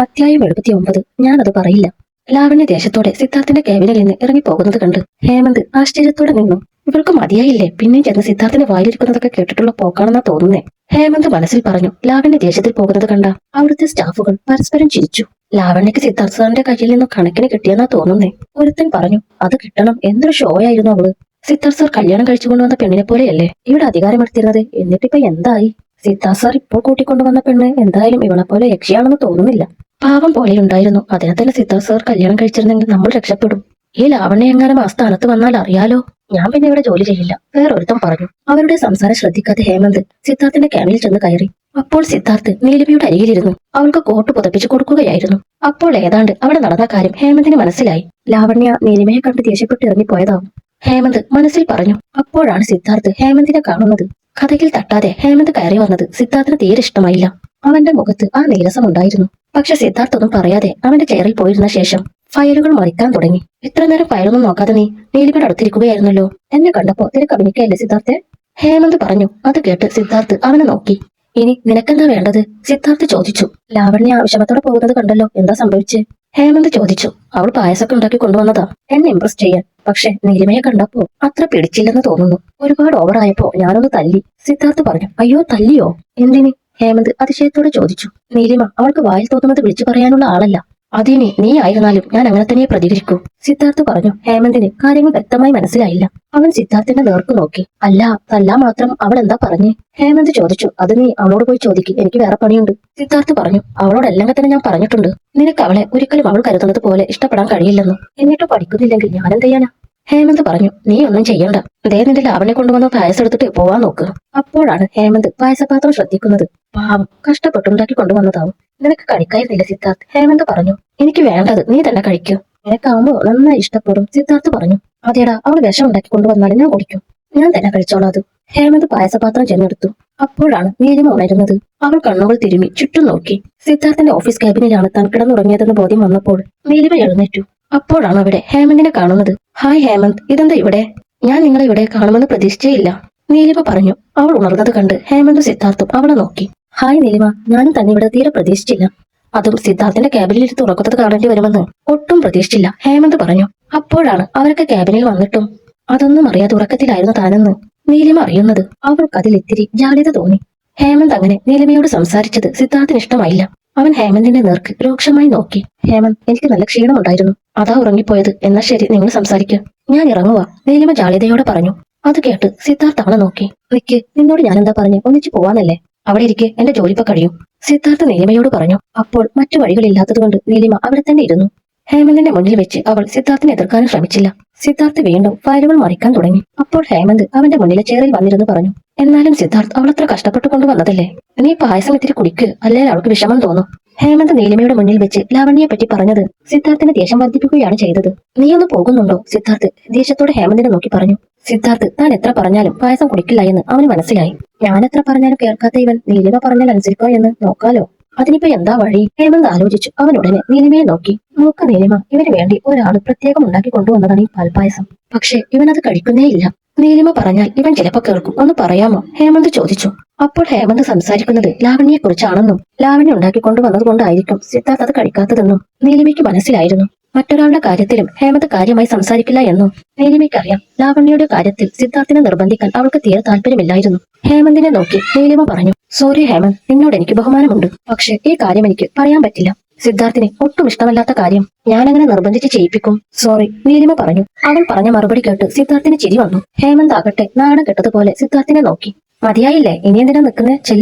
അധ്യായം 79. ഞാനത് പറയില്ല. ലാവണ്യ ദേഷ്യത്തോടെ സിദ്ധാർത്ഥിന്റെ ക്യാബിനിൽ നിന്ന് ഇറങ്ങിപ്പോകുന്നത് കണ്ട് ഹേമന്ത് ആശ്ചര്യത്തോടെ നിന്നു. ഇവൾക്ക് മതിയായില്ലേ പിന്നെയും ചെന്ന് സിദ്ധാർത്ഥിന്റെ വായിലിരിക്കുന്നതൊക്കെ കേട്ടിട്ടുള്ള പോക്കാണെന്നാ തോന്നുന്നേ. ഹേമന്ത് മനസ്സിൽ പറഞ്ഞു. ലാവണ്യ ദേഷ്യത്തിൽ പോകുന്നത് കണ്ട അവിടുത്തെ സ്റ്റാഫുകൾ പരസ്പരം ചിരിച്ചു. ലാവണ്യക്ക് സിദ്ധാർത്ഥ സാറിന്റെ കയ്യിൽ നിന്നും കണക്കിന് കിട്ടിയെന്നാ തോന്നുന്നേ. ഒരുത്തൻ പറഞ്ഞു, അത് കിട്ടണം, എന്തൊരു ഷോ ആയിരുന്നു അവള്. സിദ്ധാർത്ഥ സാർ കല്യാണം കഴിച്ചുകൊണ്ടുവന്ന പെണ്ണിനെ പോലെയല്ലേ ഇവിടെ അധികാരമെടുത്തിരുന്നത്. എന്നിട്ടിപ്പോ എന്തായി? സിദ്ധാർത്ഥ സാർ ഇപ്പോൾ കൂട്ടിക്കൊണ്ടുവന്ന പെണ്ണ് എന്തായാലും ഇവളെ പോലെ യക്ഷിയാണെന്ന് തോന്നുന്നില്ല. പാവം പോലെയുണ്ടായിരുന്നു. അതിനെ തന്നെ സിദ്ധാർത്ഥ സാർ കല്യാണം കഴിച്ചിരുന്നെങ്കിൽ നമ്മൾ രക്ഷപ്പെടും. ഈ ലാവണ്യ എങ്ങാനും ആ സ്ഥാനത്ത് വന്നാൽ അറിയാലോ. ഞാൻ പിന്നെ ഇവിടെ ജോലി ചെയ്യില്ല, വേറൊരുത്തം പറഞ്ഞു. അവരുടെ സംസാരം ശ്രദ്ധിക്കാതെ ഹേമന്ത് സിദ്ധാർത്ഥിന്റെ ക്യാബിനിൽ ചെന്ന് കയറി. അപ്പോൾ സിദ്ധാർത്ഥ് നീലിമയുടെ അരികിലിരുന്നു അവൾക്ക് കോട്ട് പുതപ്പിച്ചു കൊടുക്കുകയായിരുന്നു. അപ്പോൾ ഏതാണ്ട് അവിടെ നടന്ന കാര്യം ഹേമന്തിന് മനസ്സിലായി. ലാവണ്യ നീലിമയെ കണ്ട് ദേഷ്യപ്പെട്ട് ഇറങ്ങിപ്പോയതാവും ഹേമന്ത് മനസ്സിൽ പറഞ്ഞു. അപ്പോഴാണ് സിദ്ധാർത്ഥ് ഹേമന്തിനെ കാണുന്നത്. കഥയിൽ തട്ടാതെ ഹേമന്ത് കയറി വന്നത് സിദ്ധാർത്ഥിന് തീരെ ഇഷ്ടമായില്ല. അവന്റെ മുഖത്ത് ആ നീരസമുണ്ടായിരുന്നു. പക്ഷെ സിദ്ധാർത്ഥ് ഒന്നും പറയാതെ അവന്റെ ചെയറിൽ പോയിരുന്ന ശേഷം ഫയലുകൾ മറിക്കാൻ തുടങ്ങി. ഇത്ര നേരം ഫയലൊന്നും നോക്കാതെ നീ നീലിമയുടെ അടുത്തിരിക്കുകയായിരുന്നല്ലോ. എന്നെ കണ്ടപ്പോ നിനക്ക് അഭിനയിക്കല്ലേ സിദ്ധാർത്ഥെ? ഹേമന്ത് പറഞ്ഞു. അത് കേട്ട് സിദ്ധാർത്ഥ് അവനെ നോക്കി. ഇനി നിനക്കെന്താ വേണ്ടത്? സിദ്ധാർത്ഥ് ചോദിച്ചു. ലാവണ്യ വിഷമത്തോടെ പോകുന്നത് കണ്ടല്ലോ, എന്താ സംഭവിച്ചേ? ഹേമന്ത് ചോദിച്ചു. അവൾ പായസൊക്കെ ഉണ്ടാക്കി കൊണ്ടുവന്നതാ എന്നെ ഇംപ്രസ് ചെയ്യാൻ. പക്ഷെ നീലിമയെ കണ്ടപ്പോ അത്ര പിടിച്ചില്ലെന്ന് തോന്നുന്നു. ഒരുപാട് ഓവറായപ്പോ ഞാനൊന്ന് തല്ലി. സിദ്ധാർത്ഥ് പറഞ്ഞു. അയ്യോ, തല്ലിയോ? എന്തിന്? ഹേമന്ത് അതിശയത്തോടെ ചോദിച്ചു. നീലിമ അവൾക്ക് വായിൽ തോന്നുന്നത് വിളിച്ചു പറയാനുള്ള ആളല്ല. അതിനി നീ ആയിരുന്നാലും ഞാൻ അങ്ങനെ തന്നെ പ്രതികരിക്കൂ, സിദ്ധാർത്ഥ് പറഞ്ഞു. ഹേമന്തിന് കാര്യങ്ങൾ വ്യക്തമായി മനസ്സിലായില്ല. അവൻ സിദ്ധാർത്ഥിന്റെ നേർക്ക് നോക്കി. അല്ല, തല്ലാ മാത്രം അവൾ എന്താ പറഞ്ഞേ? ഹേമന്ത് ചോദിച്ചു. അത് നീ അവളോട് പോയി ചോദിക്ക്, എനിക്ക് വേറെ പണിയുണ്ട്, സിദ്ധാർത്ഥ് പറഞ്ഞു. അവളോടെല്ലാം തന്നെ ഞാൻ പറഞ്ഞിട്ടുണ്ട്. നിനക്ക് അവളെ ഒരിക്കലും അവൾ കരുതുന്നത് പോലെ ഇഷ്ടപ്പെടാൻ കഴിയില്ലെന്ന്. എന്നിട്ട് പഠിക്കുന്നില്ലെങ്കിൽ ഞാൻ എന്ത് ചെയ്യാനാ? ഹേമന്ത് പറഞ്ഞു. നീ ഒന്നും ചെയ്യണ്ട, ദേ നിന്റെ ലാവണ്യെ കൊണ്ടുവന്ന പായസം എടുത്തിട്ട് പോവാൻ നോക്ക്. അപ്പോഴാണ് ഹേമന്ത് പായസപാത്രം ശ്രദ്ധിക്കുന്നത്. പാവം, കഷ്ടപ്പെട്ടുണ്ടാക്കി കൊണ്ടുവന്നതാവും. നിനക്ക് കഴിക്കായിരുന്നില്ല സിദ്ധാർത്ഥ്, ഹേമന്ത് പറഞ്ഞു. എനിക്ക് വേണ്ടത് നീ തന്നെ കഴിക്കൂ, നിനക്കാവുമ്പോ നന്നായി ഇഷ്ടപ്പെടും, സിദ്ധാർത്ഥ് പറഞ്ഞു. അതേടാ, അവൾ വിഷം ഉണ്ടാക്കി കൊണ്ടുവന്നാലും ഞാൻ കുടിക്കും, ഞാൻ തന്നെ കഴിച്ചോളാം അത്. ഹേമന്ത് പായസപാത്രം ചെന്നെടുത്തു. അപ്പോഴാണ് നീലിമ ഉണരുന്നത്. അവൾ കണ്ണുകൾ തിരുമ്മി ചുറ്റും നോക്കി. സിദ്ധാർത്ഥിന്റെ ഓഫീസ് ക്യാബിനിലാണ് താൻ കിടന്നുറങ്ങിയതെന്ന് ബോധ്യം വന്നപ്പോൾ നീലിമ എഴുന്നേറ്റു. അപ്പോഴാണ് അവിടെ ഹേമന്തിനെ കാണുന്നത്. ഹായ് ഹേമന്ത്, ഇതെന്താ ഇവിടെ? ഞാൻ നിങ്ങളെ ഇവിടെ കാണുമെന്ന് പ്രതീക്ഷിച്ചേയില്ല, നീലിമ പറഞ്ഞു. അവൾ ഉണർന്നത് കണ്ട് ഹേമന്തും സിദ്ധാർത്ഥും അവളെ നോക്കി. ഹായ് നീലിമ, ഞാനും തന്നെ ഇവിടെ തീരെ പ്രതീക്ഷിച്ചില്ല. അതും സിദ്ധാർത്ഥിന്റെ ക്യാബിനിലിരുത്ത് ഉറക്കുന്നത് കാണേണ്ടി വരുമെന്ന് ഒട്ടും പ്രതീക്ഷിച്ചില്ല, ഹേമന്ത് പറഞ്ഞു. അപ്പോഴാണ് അവരൊക്കെ ക്യാബിനിൽ വന്നിട്ടും അതൊന്നും അറിയാതെ ഉറക്കത്തിലായിരുന്നു താനെന്ന് നീലിമ അറിയുന്നത്. അവൾക്ക് അതിൽ ഇത്തിരി ജാള്യത തോന്നി. ഹേമന്ത് അങ്ങനെ നീലിമയോട് സംസാരിച്ചത് സിദ്ധാർത്ഥിന് ഇഷ്ടമായില്ല. അവൻ ഹേമന്തിന്റെ നേർക്ക് രൂക്ഷമായി നോക്കി. ഹേമന്ത്, എനിക്ക് നല്ല ക്ഷീണമുണ്ടായിരുന്നു, അതാ ഉറങ്ങിപ്പോയത്. എന്നാ ശരി, നിങ്ങൾ സംസാരിക്കുക, ഞാൻ ഇറങ്ങുക, നീലിമ ജാള്യതയോടെ പറഞ്ഞു. അത് കേട്ട് സിദ്ധാർത്ഥ് അവളെ നോക്കി. നിക്ക്, നിന്നോട് ഞാനെന്താ പറഞ്ഞു, ഒന്നിച്ചു പോവാന്നല്ലേ? അവിടെ ഇരിക്കെ, എന്റെ ജോലിപ്പ കഴിയും, സിദ്ധാർത്ഥ് നീലിമയോട് പറഞ്ഞു. അപ്പോൾ മറ്റു വഴികളില്ലാത്തതുകൊണ്ട് നീലിമ അവിടെ തന്നെ ഇരുന്നു. ഹേമന്തിന്റെ മുന്നിൽ വെച്ച് അവൾ സിദ്ധാർത്ഥിനെ എതിർക്കാനും ശ്രമിച്ചില്ല. സിദ്ധാർത്ഥ് വീണ്ടും ഫയലുകൾ മറിക്കാൻ തുടങ്ങി. അപ്പോൾ ഹേമന്ത് അവന്റെ മുന്നിലെ ചെയറിൽ വന്നിരുന്നു പറഞ്ഞു. എന്നാലും സിദ്ധാർത്ഥ് അവളത്ര കഷ്ടപ്പെട്ടു കൊണ്ടുവന്നതല്ലേ, നീ പായസം ഇത്തിരി കുടിക്ക്, അല്ലേ അവൾക്ക് വിഷമം തോന്നും. ഹേമന്ത് നീലിമയുടെ മുന്നിൽ വെച്ച് ലാവണ്യെ പറ്റി പറഞ്ഞത് സിദ്ധാർത്ഥിന് ദേഷ്യം വർദ്ധിപ്പിക്കുകയാണ് ചെയ്തത്. നീ ഒന്ന് പോകുന്നുണ്ടോ, സിദ്ധാർത്ഥ് ദേഷ്യത്തോടെ ഹേമന്തിനെ നോക്കി പറഞ്ഞു. സിദ്ധാർത്ഥ് താൻ എത്ര പറഞ്ഞാലും പായസം കുടിക്കില്ല എന്ന് അവന് മനസ്സിലായി. ഞാൻ എത്ര പറഞ്ഞാലും കേൾക്കാത്ത ഇവൻ നീലിമ പറഞ്ഞാൽ അനുസരിക്കോ എന്ന് നോക്കാലോ, അതിനിപ്പോ എന്താ വഴി? ഹേമന്ത് ആലോചിച്ചു. അവൻ ഉടനെ നീലിമയെ നോക്കി. നോക്ക് നീലിമ, ഇവന് വേണ്ടി ഒരാള് പ്രത്യേകം ഉണ്ടാക്കി കൊണ്ടുവന്നതാണ് ഈ പാൽപായസം. പക്ഷെ ഇവനത് കഴിക്കുന്നേ ഇല്ല. നീലിമ പറഞ്ഞാൽ ഇവൻ ചിലപ്പോ കേൾക്കും, ഒന്ന് പറയാമോ, ഹേമന്ത് ചോദിച്ചു. അപ്പോൾ ഹേമന്ത് സംസാരിക്കുന്നത് ലാവണ്യെ കുറിച്ചാണെന്നും ലാവണ്യ ഉണ്ടാക്കി കൊണ്ടുവന്നത് കൊണ്ടായിരിക്കും സിദ്ധാർത്ഥ് അത് കഴിക്കാത്തതെന്നും നീലിമയ്ക്ക് മനസ്സിലായിരുന്നു. മറ്റൊരാളുടെ കാര്യത്തിലും ഹേമന്ത് കാര്യമായി സംസാരിക്കില്ല എന്നും നീലിമയ്ക്കറിയാം. ലാവണ്യയുടെ കാര്യത്തിൽ സിദ്ധാർത്ഥിനെ നിർബന്ധിക്കാൻ അവൾക്ക് തീരെ താല്പര്യമില്ലായിരുന്നു. ഹേമന്തിനെ നോക്കി നീലിമ പറഞ്ഞു. സോറി ഹേമന്ത്, നിന്നോട് എനിക്ക് ബഹുമാനമുണ്ട്, പക്ഷെ ഈ കാര്യം എനിക്ക് പറയാൻ പറ്റില്ല. സിദ്ധാർത്ഥിനെ ഒട്ടും ഇഷ്ടമല്ലാത്ത കാര്യം ഞാനങ്ങനെ നിർബന്ധിച്ച് ചെയ്യിപ്പിക്കും. സോറി, നീലിമ പറഞ്ഞു. അവൾ പറഞ്ഞ മറുപടി കേട്ട് സിദ്ധാർത്ഥിന് ചിരി വന്നു. ഹേമന്ത് ആകട്ടെ നാണം കെട്ടതുപോലെ സിദ്ധാർത്ഥിനെ നോക്കി. മതിയായില്ലേ, ഇനി എന്തിനാ നിൽക്കുന്നേ?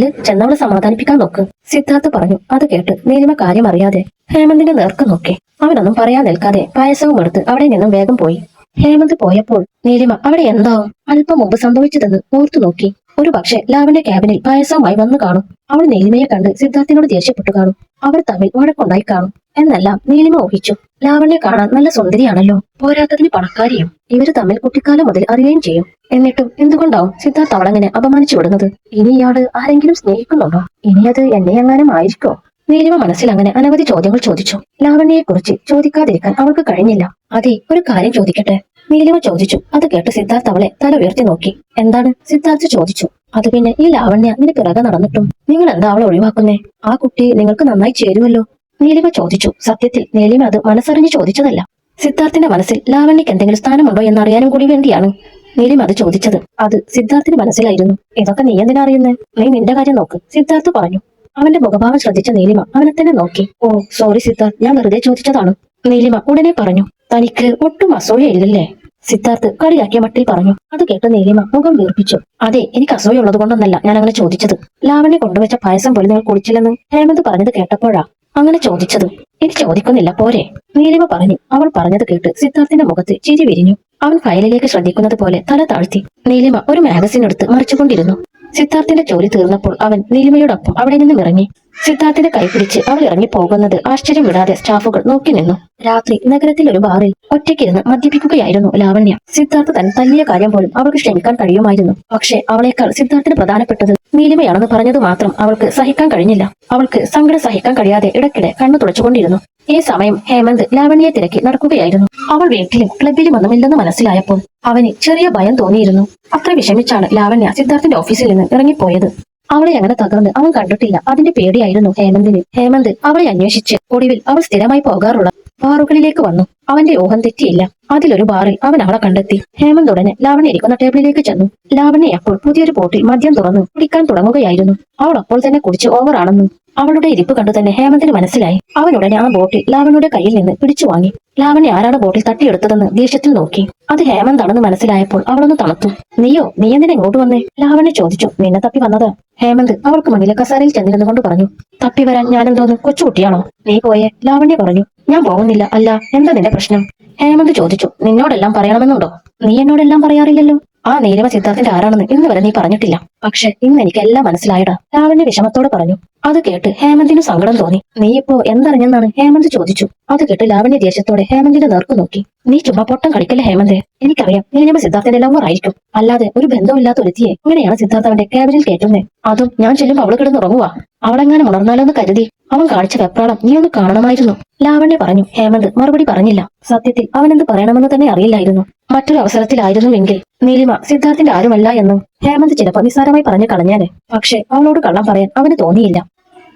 ചെന്നവളെ സമാധാനിപ്പിക്കാൻ നോക്ക്, സിദ്ധാർത്ഥ് പറഞ്ഞു. അത് കേട്ട് നീലിമ കാര്യം അറിയാതെ ഹേമന്തിന്റെ നേർക്ക് നോക്കി. അവനൊന്നും പറയാൻ നിൽക്കാതെ പായസവും എടുത്ത് അവിടെ നിന്നും വേഗം പോയി. ഹേമന്ത് പോയപ്പോൾ നീലിമ അവിടെ എന്താവും അല്പം മുമ്പ് സംഭവിച്ചതെന്ന് ഓർത്തു നോക്കി. ഒരു പക്ഷെ ലാവണ്യ ക്യാബിനിൽ പായസവുമായി വന്നു കാണും. അവൾ നീലിമയെ കണ്ട് സിദ്ധാർത്ഥിനോട് ദേഷ്യപ്പെട്ടു കാണും. അവർ തമ്മിൽ വഴക്കുണ്ടായി കാണും എന്നെല്ലാം നീലിമ ഊഹിച്ചു. ലാവണ്യ കാണാൻ നല്ല സുന്ദരിയാണല്ലോ, പോരാത്തതിന് പണക്കാരിയും. ഇവര് തമ്മിൽ കുട്ടിക്കാലം മുതൽ അറിയുകയും ചെയ്യും. എന്നിട്ടും എന്തുകൊണ്ടാവും സിദ്ധാർത്ഥ് അവളങ്ങനെ അപമാനിച്ചു വിടുന്നത്? ഇനി ഇയാള് ആരെങ്കിലും സ്നേഹിക്കുന്നുണ്ടോ? ഇനി അത് എന്നെ എങ്ങാനും ആയിരിക്കോ? നീലിമ മനസ്സിൽ അങ്ങനെ അനവധി ചോദ്യങ്ങൾ ചോദിച്ചു. ലാവണ്യയെക്കുറിച്ച് ചോദിക്കാതിരിക്കാൻ അവൾക്ക് കഴിഞ്ഞില്ല. അതെ, ഒരു കാര്യം ചോദിക്കട്ടെ, നീലിമ ചോദിച്ചു. അത് കേട്ട് സിദ്ധാർത്ഥ് അവളെ തല ഉയർത്തി നോക്കി. എന്താണ്, സിദ്ധാർത്ഥ് ചോദിച്ചു. അത് പിന്നെ ഈ ലാവണ്യ നിന്റെ പിറകെ നടന്നിട്ടും നിങ്ങൾ എന്താ അവളെ ഒഴിവാക്കുന്നേ? ആ കുട്ടി നിങ്ങൾക്ക് നന്നായി ചേരുമല്ലോ. നീലിമ ചോദിച്ചു. സത്യത്തിൽ നീലിമ അത് മനസ്സറിഞ്ഞ് ചോദിച്ചതല്ല. സിദ്ധാർത്ഥിന്റെ മനസ്സിൽ ലാവണ്യക്ക് എന്തെങ്കിലും സ്ഥാനമുണ്ടോ എന്നറിയാനും കൂടി വേണ്ടിയാണ് നീലിമ അത് ചോദിച്ചത്. അത് സിദ്ധാർത്ഥിന് മനസ്സിലായിരുന്നു. ഇതൊക്കെ നീ എന്തിനാ അറിയുന്നത്? നീ നിന്റെ കാര്യം നോക്ക്, സിദ്ധാർത്ഥ് പറഞ്ഞു. അവന്റെ മുഖഭാവം ശ്രദ്ധിച്ച നീലിമ അവനെ തന്നെ നോക്കി. ഓ സോറി സിദ്ധാർത്ഥ്, ഞാൻ വെറുതെ ചോദിച്ചതാണ്. നീലിമ ഉടനെ പറഞ്ഞു. തനിക്ക് ഒട്ടും അസൂയയില്ലല്ലേ? സിദ്ധാർത്ഥ് കളിയാക്കിയ മട്ടിൽ പറഞ്ഞു. അത് കേട്ട് നീലിമ മുഖം വീർപ്പിച്ചു. അതെ, എനിക്ക് അസൂയുള്ളത് കൊണ്ടൊന്നല്ല ഞാൻ അങ്ങനെ ചോദിച്ചത്. ലാവണ്യ കൊണ്ടുവച്ച പായസം പോലും നിങ്ങൾ കുടിച്ചില്ലെന്ന് ഹേമന്ത് പറഞ്ഞത് കേട്ടപ്പോഴാ അങ്ങനെ ചോദിച്ചത്. ഇനി ചോദിക്കുന്നില്ല പോരെ? നീലിമ പറഞ്ഞു. അവൾ പറഞ്ഞത് കേട്ട് സിദ്ധാർത്ഥിന്റെ മുഖത്ത് ചിരി വിരിഞ്ഞു. അവൻ ഫയലിലേക്ക് ശ്രദ്ധിക്കുന്നത് പോലെ തല താഴ്ത്തി. നീലിമ ഒരു മാഗസിൻ എടുത്ത് മറിച്ചുകൊണ്ടിരുന്നു. സിദ്ധാർത്ഥിന്റെ ജോലി തീർന്നപ്പോൾ അവൻ നീലിമയോടൊപ്പം അവിടെ നിന്നും ഇറങ്ങി. സിദ്ധാർത്ഥിന്റെ കൈപിടിച്ച് അവൾ ഇറങ്ങി പോകുന്നത് ആശ്ചര്യം വിടാതെ സ്റ്റാഫുകൾ നോക്കി നിന്നു. രാത്രി നഗരത്തിൽ ഒരു ബാറിൽ ഒറ്റയ്ക്കിരുന്ന് മദ്യപിക്കുകയായിരുന്നു ലാവണ്യ. സിദ്ധാർത്ഥ് തൻ തല്ലിയ കാര്യം പോലും അവൾക്ക് ക്ഷമിക്കാൻ കഴിയുമായിരുന്നു. പക്ഷേ അവളേക്കാൾ സിദ്ധാർത്ഥിന് പ്രധാനപ്പെട്ടത് നീലിമയാണെന്ന് പറഞ്ഞത് മാത്രം അവൾക്ക് സഹിക്കാൻ കഴിഞ്ഞില്ല. അവൾക്ക് സങ്കടം സഹിക്കാൻ കഴിയാതെ ഇടയ്ക്കിടെ കണ്ണു തുടച്ചുകൊണ്ടിരുന്നു. ഈ സമയം ഹേമന്ത് ലാവണ്യയെ തിരക്കി നടക്കുകയായിരുന്നു. അവൾ വീട്ടിലും ക്ലബിലും ഒന്നുമില്ലെന്ന് മനസ്സിലായപ്പോൾ അവന് ചെറിയ ഭയം തോന്നിയിരുന്നു. അത്ര വിഷമിച്ചാണ് ലാവണ്യ സിദ്ധാർത്ഥിന്റെ ഓഫീസിൽ നിന്ന് ഇറങ്ങിപ്പോയത്. അവളെ അങ്ങനെ തകർന്ന് അവൻ കണ്ടിട്ടില്ല. അതിന്റെ പേടിയായിരുന്നു ഹേമന്തിന്. ഹേമന്ത് അവളെ അന്വേഷിച്ച് ഒടുവിൽ അവൾ സ്ഥിരമായി പോകാറുള്ള ബാറുകളിലേക്ക് വന്നു. അവന്റെ ഊഹം തെറ്റിയില്ല. അതിലൊരു ബാറിൽ അവൻ അവളെ കണ്ടെത്തി. ഹേമന്ത് ഉടനെ ലാവണ്യ ഇരിക്കുന്ന ടേബിളിലേക്ക് ചെന്നു. ലാവണ്യ അപ്പോൾ പുതിയൊരു ബോട്ടിൽ മദ്യം തുറന്നു കുടിക്കാൻ തുടങ്ങുകയായിരുന്നു. അവൾ അപ്പോൾ തന്നെ കുടിച്ച് ഓവറാണെന്നും അവളുടെ ഇരിപ്പ് കണ്ടു തന്നെ ഹേമന്തിന് മനസ്സിലായി. അവൻ ഉടനെ ആ ബോട്ടിൽ ലാവണ്യയുടെ കയ്യിൽ നിന്ന് പിടിച്ചു വാങ്ങി. ലാവണ്യ ആരാണ് ബോട്ടിൽ തട്ടിയെടുത്തതെന്ന് ദേഷ്യത്തിൽ നോക്കി. അത് ഹേമന്താണെന്ന് മനസ്സിലായപ്പോൾ അവളൊന്ന് തണുത്തു. നീ എന്തിനാ ഇങ്ങോട്ട് വന്നേ? ലാവണ്യ ചോദിച്ചു. നിന്നെ തപ്പി വന്നതാ. ഹേമന്ത് അവൾക്ക് മുന്നിലെ കസേരയിൽ ചെന്നിരുന്നു കൊണ്ട് പറഞ്ഞു. തപ്പി വരാൻ ഞാനെന്തോന്ന് കൊച്ചുകുട്ടിയാണോ? നീ പോയേ? ലാവണ്യ പറഞ്ഞു. ഞാൻ പോകുന്നില്ല. അല്ല, എന്താ നിന്റെ പ്രശ്നം? ഹേമന്ത് ചോദിച്ചു. നിന്നോടെല്ലാം പറയണമെന്നുണ്ടോ? നീ എന്നോടെല്ലാം പറയാറില്ലല്ലോ. ആ നീലിമ സിദ്ധാർത്ഥിന്റെ ആരാണെന്ന് ഇന്ന് വരെ നീ പറഞ്ഞിട്ടില്ല. പക്ഷെ ഇന്ന് എനിക്ക് എല്ലാം മനസ്സിലായടാ, ലാവണ്യ വിഷമത്തോടെ പറഞ്ഞു. അത് കേട്ട് ഹേമന്തിന് സങ്കടം തോന്നി. നീ ഇപ്പോ എന്തറിഞ്ഞെന്നാണ് ഹേമന്ത് ചോദിച്ചു. അത് കേട്ട് ലാവണ്യ ദേഷ്യത്തോടെ ഹേമന്തിന്റെ നേർക്ക് നോക്കി. നീ ചുമ്മാ പൊട്ടം കളിക്കല്ലേ ഹേമന്തേ. എനിക്കറിയാം നീലിമ സിദ്ധാർത്ഥിന്റെ ലവർ ആയിരിക്കും. അല്ലാതെ ഒരു ബന്ധമില്ലാത്ത ഒരുത്തിയെ ഇങ്ങനെയാണ് സിദ്ധാർത്ഥ അവന്റെ ക്യാബിനിൽ കയറ്റുന്നത്. അതും ഞാൻ ചെല്ലുമ്പോ അവള് കിടന്നുറങ്ങുവാ. അവളെങ്ങാനും ഉണർന്നാലോന്ന് കരുതി അവൻ കാണിച്ച വെപ്രാളം നീ ഒന്ന് കാണണമായിരുന്നു. ലാവണ്യ പറഞ്ഞു. ഹേമന്ത് മറുപടി പറഞ്ഞില്ല. സത്യത്തിൽ അവനെന്ത് പറയണമെന്ന് തന്നെ അറിയില്ലായിരുന്നു. മറ്റൊരു അവസരത്തിലായിരുന്നുവെങ്കിൽ നീലിമ സിദ്ധാർത്ഥിന്റെ ആരുമല്ല എന്നും ഹേമന്ത് ചിലപ്പോൾ നിസ്സാരമായി പറഞ്ഞു കളഞ്ഞാല്. പക്ഷെ അവളോട് കള്ളം പറയാൻ അവന് തോന്നിയില്ല.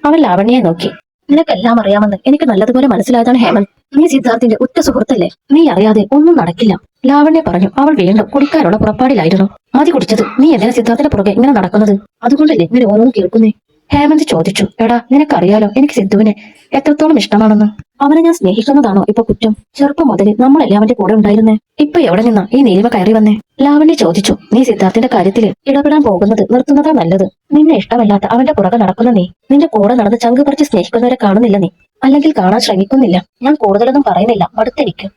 അവൻ ലാവണ്യയെ നോക്കി. നിനക്കെല്ലാം അറിയാമെന്ന് എനിക്ക് നല്ലതുപോലെ മനസ്സിലായതാണ് ഹേമന്ത്. നീ സിദ്ധാർത്ഥിന്റെ ഉറ്റ സുഹൃത്തല്ലേ. നീ അറിയാതെ ഒന്നും നടക്കില്ല. ലാവണ്യ പറഞ്ഞു. അവൾ വീണ്ടും കുടിക്കാനുള്ള പുറപ്പാടിലായിരുന്നു. മതി കുടിച്ചത്. നീ എന്തിനാ സിദ്ധാർത്ഥിന്റെ പുറകെ ഇങ്ങനെ നടക്കുന്നത്? അതുകൊണ്ടല്ലേ ഇങ്ങനെ ഓരോന്നും കേൾക്കുന്നേ? ഹേമന്ത് ചോദിച്ചു. എടാ, നിനക്കറിയാലോ എനിക്ക് സിദ്ധുവിനെ എത്രത്തോളം ഇഷ്ടമാണെന്ന്. അവനെ ഞാൻ സ്നേഹിക്കുന്നതാണോ ഇപ്പൊ കുറ്റം? ചെറുപ്പം മുതൽ നമ്മളെല്ലാം അവന്റെ കൂടെ ഉണ്ടായിരുന്നേ. ഇപ്പൊ എവിടെ നിന്നാ ഈ നീലിമ കയറി വന്നേ? ലാവണ്യ ചോദിച്ചു. നീ സിദ്ധാർത്ഥിന്റെ കാര്യത്തിൽ ഇടപെടാൻ പോകുന്നത് നിർത്തുന്നതാ നല്ലത്. നിന്നെ ഇഷ്ടമല്ലാത്ത അവന്റെ പുറകെ നടക്കുന്ന നീ നിന്റെ കൂടെ നടന്ന് ചങ്ക് പറിച്ച് സ്നേഹിക്കുന്നവരെ കാണുന്നില്ല നീ. അല്ലെങ്കിൽ കാണാൻ ശ്രമിക്കുന്നില്ല. ഞാൻ കൂടുതലൊന്നും പറയുന്നില്ല, മടുത്തെനിക്ക്.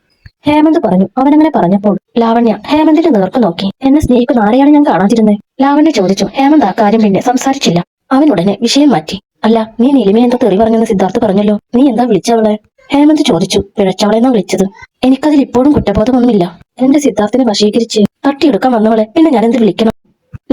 ഹേമന്ത് പറഞ്ഞു. അവനങ്ങനെ പറഞ്ഞപ്പോൾ ലാവണ്യ ഹേമന്തിന്റെ നേർക്ക് നോക്കി. എന്നെ സ്നേഹിക്കുന്ന ആരെയാണ് ഞാൻ കാണാതിരുന്നത്? ലാവണ്യ ചോദിച്ചു. ഹേമന്ത് ആ കാര്യം പിന്നെ സംസാരിച്ചില്ല. അവനുടനെ വിഷയം മാറ്റി. അല്ല, നീ നീലിമ എന്താ തെറി പറഞ്ഞെന്ന് സിദ്ധാർത്ഥ് പറഞ്ഞല്ലോ. നീ എന്താ വിളിച്ചവളെ? ഹേമന്ത് ചോദിച്ചു. പിഴച്ചവളെന്നാ വിളിച്ചത്. എനിക്കതിൽ ഇപ്പോഴും കുറ്റബോധമൊന്നുമില്ല. എന്റെ സിദ്ധാർത്ഥിനെ വശീകരിച്ച് തട്ടിയെടുക്കാൻ വന്നവളെ പിന്നെ ഞാനെന്ത് വിളിക്കണം?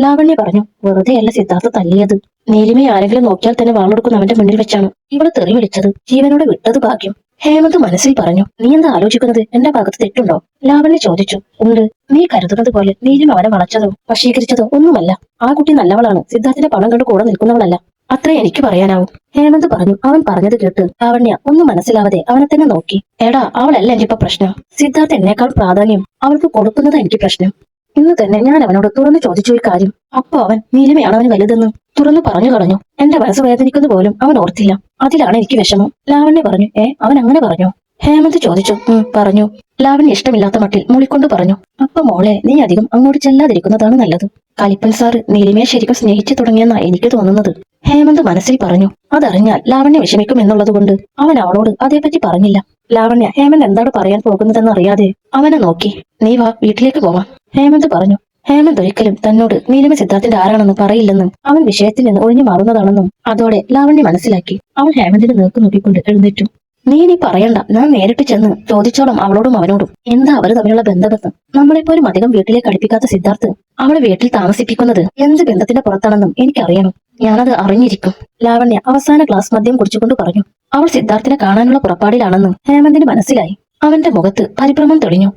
ലാവണ്യ പറഞ്ഞു. വെറുതെയല്ല സിദ്ധാർത്ഥ് തല്ലിയത്. നീലിമയെ ആരെങ്കിലും നോക്കിയാൽ തന്നെ വാളെടുക്കുന്ന അവന്റെ മുന്നിൽ വെച്ചാണ് ഇവള് തെറി വിളിച്ചത്. ജീവനോടെ വിട്ടത് ഭാഗ്യം. ഹേമന്ത് മനസ്സിൽ പറഞ്ഞു. നീ എന്താ ആലോചിക്കുന്നത്? എന്റെ ഭാഗത്ത് തെറ്റുണ്ടോ? ലാവണ്യ ചോദിച്ചു. ഉണ്ട്. നീ കരുതുന്നത് പോലെ നീലിമ അവനെ വളച്ചതോ വശീകരിച്ചതോ ഒന്നുമല്ല. ആ കുട്ടി നല്ലവളാണ്. സിദ്ധാർത്ഥിന്റെ പണം കണ്ട് കൂടെ നിൽക്കുന്നവളല്ല. അത്രേ എനിക്ക് പറയാനാവും. ഹേമന്ത് പറഞ്ഞു. അവൻ പറഞ്ഞത് കേട്ട് ലാവണ്യ ഒന്നും മനസ്സിലാവാതെ അവനെ തന്നെ നോക്കി. എടാ, അവളല്ല എന്റെ ഇപ്പൊ പ്രശ്നം. സിദ്ധാർത്ഥ് എന്നേക്കാൾ പ്രാധാന്യം അവൾക്ക് കൊടുക്കുന്നത് എനിക്ക് പ്രശ്നം. ഇന്ന് തന്നെ ഞാൻ അവനോട് തുറന്നു ചോദിച്ചു ഈ കാര്യം. അപ്പൊ അവൻ നീലിമയാണ് അവന് വലുതെന്ന് തുറന്നു പറഞ്ഞു കളഞ്ഞു. എന്റെ മനസ്സ് വേദനിക്കുന്ന പോലും അവൻ ഓർത്തില്ല. അതിലാണ് എനിക്ക് വിഷമം. ലാവണ്യ പറഞ്ഞു. അവൻ അങ്ങനെ പറഞ്ഞോ? ഹേമന്ത് ചോദിച്ചു. പറഞ്ഞു. ലാവണ്യ ഇഷ്ടമില്ലാത്ത മട്ടിൽ മൂളിക്കൊണ്ട് പറഞ്ഞു. അപ്പൊ മോളെ, നീ അധികം അങ്ങോട്ട് ചെല്ലാതിരിക്കുന്നതാണ് നല്ലത്. കലിപ്പൻ സാറ് നീലിമയെ ശരിക്കും സ്നേഹിച്ചു തുടങ്ങിയെന്നാ എനിക്ക് തോന്നുന്നത്. ഹേമന്ത് മനസ്സിൽ പറഞ്ഞു. അതറിഞ്ഞാൽ ലാവണ്യ വിഷമിക്കും എന്നുള്ളത് കൊണ്ട് അവൻ അവളോട് അതേപറ്റി പറഞ്ഞില്ല. ലാവണ്യ ഹേമന്ത് എന്താണ് പറയാൻ പോകുന്നതെന്ന് അറിയാതെ അവനെ നോക്കി. നീ വാ, വീട്ടിലേക്ക് പോവാം, ഹേമന്ത് പറഞ്ഞു. ഹേമന്ത് ഒരിക്കലും തന്നോട് നീലിമ സിദ്ധാർത്ഥിന്റെ ആരാണെന്ന് പറയില്ലെന്നും അവൻ വിഷയത്തിൽ നിന്ന് ഒഴിഞ്ഞു മാറുന്നതാണെന്നും അതോടെ ലാവണ്യ മനസ്സിലാക്കി. അവൾ ഹേമന്തിന്റെ നേർക്ക് നോക്കിക്കൊണ്ട് എഴുന്നേറ്റു. നീ ഇനി പറയണ്ട, ഞാൻ നേരിട്ട് ചെന്ന് ചോദിച്ചോളാം അവളോടും അവനോടും. എന്താ അവര് തമ്മിലുള്ള ബന്ധബന്ധം? നമ്മളെപ്പോലും അധികം വീട്ടിലേക്ക് അടുപ്പിക്കാത്ത സിദ്ധാർത്ഥ് അവളെ വീട്ടിൽ താമസിപ്പിക്കുന്നത് എന്ത് ബന്ധത്തിന്റെ പുറത്താണെന്നും എനിക്കറിയണം. ഞാനത് അറിഞ്ഞിരിക്കും. ലാവണ്യ അവസാന ഗ്ലാസ് മദ്യം കുടിച്ചുകൊണ്ട് പറഞ്ഞു. അവൾ സിദ്ധാർത്ഥിനെ കാണാനുള്ള പുറപ്പാടിലാണെന്നും ഹേമന്തിന് മനസ്സിലായി. അവന്റെ മുഖത്ത് പരിഭ്രമം തെളിഞ്ഞു.